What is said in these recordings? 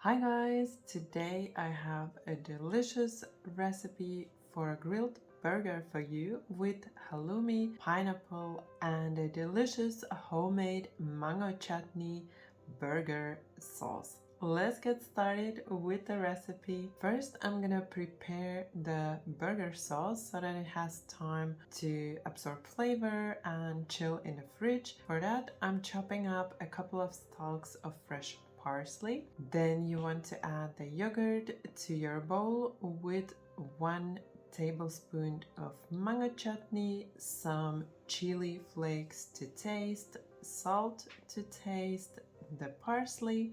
Hi guys! Today I have a delicious recipe for a grilled burger for you with halloumi, pineapple and a delicious homemade mango chutney burger sauce. Let's get started with the recipe. First, I'm gonna prepare the burger sauce so that it has time to absorb flavor and chill in the fridge. For that, I'm chopping up a couple of stalks of fresh parsley. Then you want to add the yogurt to your bowl with 1 tablespoon of mango chutney, some chili flakes to taste, salt to taste, the parsley.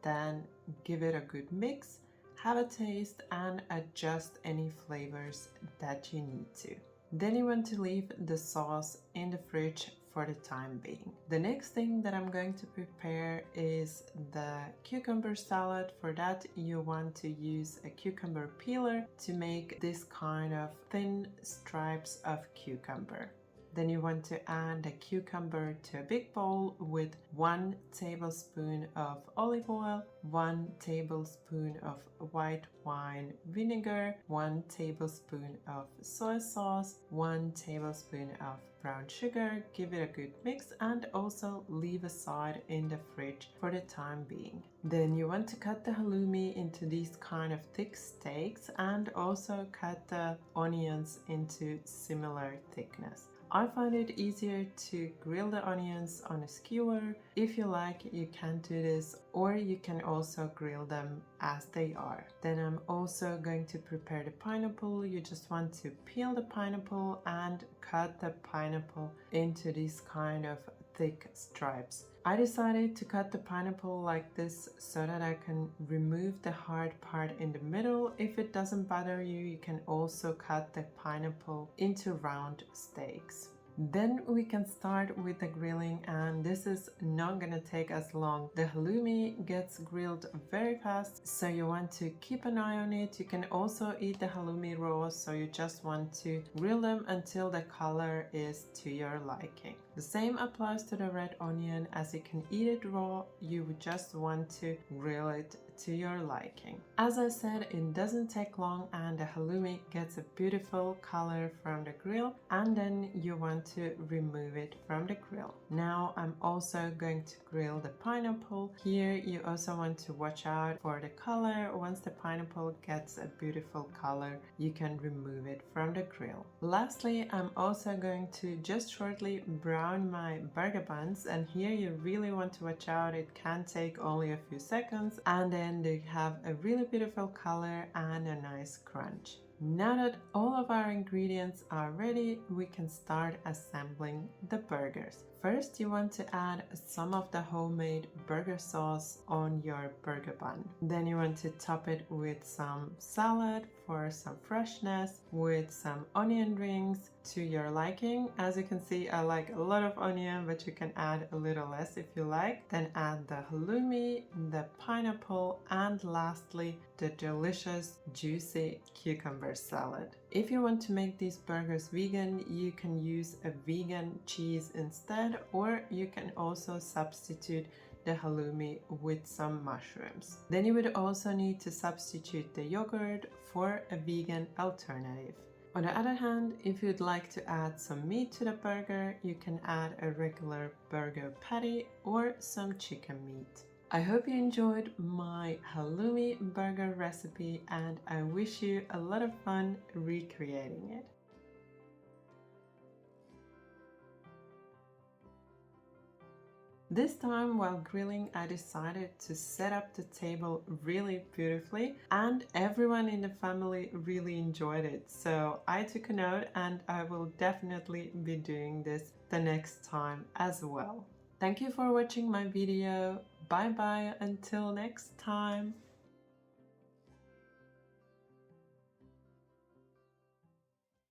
Then give it a good mix, have a taste and adjust any flavors that you need to. Then you want to leave the sauce in the fridge for the time being. The next thing that I'm going to prepare is the cucumber salad. For that you want to use a cucumber peeler to make this kind of thin stripes of cucumber. Then you want to add the cucumber to a big bowl with 1 tablespoon of olive oil, 1 tablespoon of white wine vinegar, 1 tablespoon of soy sauce, 1 tablespoon of brown sugar. Give it a good mix and also leave aside in the fridge for the time being. Then you want to cut the halloumi into these kind of thick steaks and also cut the onions into similar thickness. I find it easier to grill the onions on a skewer. If you like, you can do this, or you can also grill them as they are. Then I'm also going to prepare the pineapple. You just want to peel the pineapple and cut the pineapple into these kind of thick stripes. I decided to cut the pineapple like this so that I can remove the hard part in the middle. If it doesn't bother you, you can also cut the pineapple into round steaks. Then we can start with the grilling, and this is not gonna take as long. The halloumi gets grilled very fast, so you want to keep an eye on it. You can also eat the halloumi raw, so you just want to grill them until the color is to your liking. The same applies to the red onion. As you can eat it raw, you would just want to grill it to your liking. As I said, it doesn't take long and the halloumi gets a beautiful color from the grill, and then you want to remove it from the grill. Now I'm also going to grill the pineapple. Here you also want to watch out for the color. Once the pineapple gets a beautiful color, you can remove it from the grill. Lastly, I'm also going to just shortly brown my burger buns, and here you really want to watch out. It can take only a few seconds and then they have a really beautiful color and a nice crunch. Now that all of our ingredients are ready, we can start assembling the burgers. First, you want to add some of the homemade burger sauce on your burger bun. Then you want to top it with some salad for some freshness, with some onion rings to your liking. As you can see, I like a lot of onion, but you can add a little less if you like. Then add the halloumi, the pineapple, and lastly, the delicious juicy cucumber salad. If you want to make these burgers vegan, you can use a vegan cheese instead, or you can also substitute the halloumi with some mushrooms. Then you would also need to substitute the yogurt for a vegan alternative. On the other hand, if you'd like to add some meat to the burger, you can add a regular burger patty or some chicken meat. I hope you enjoyed my halloumi burger recipe, and I wish you a lot of fun recreating it. This time while grilling, I decided to set up the table really beautifully, and everyone in the family really enjoyed it. So I took a note and I will definitely be doing this the next time as well. Thank you for watching my video. Bye bye until next time.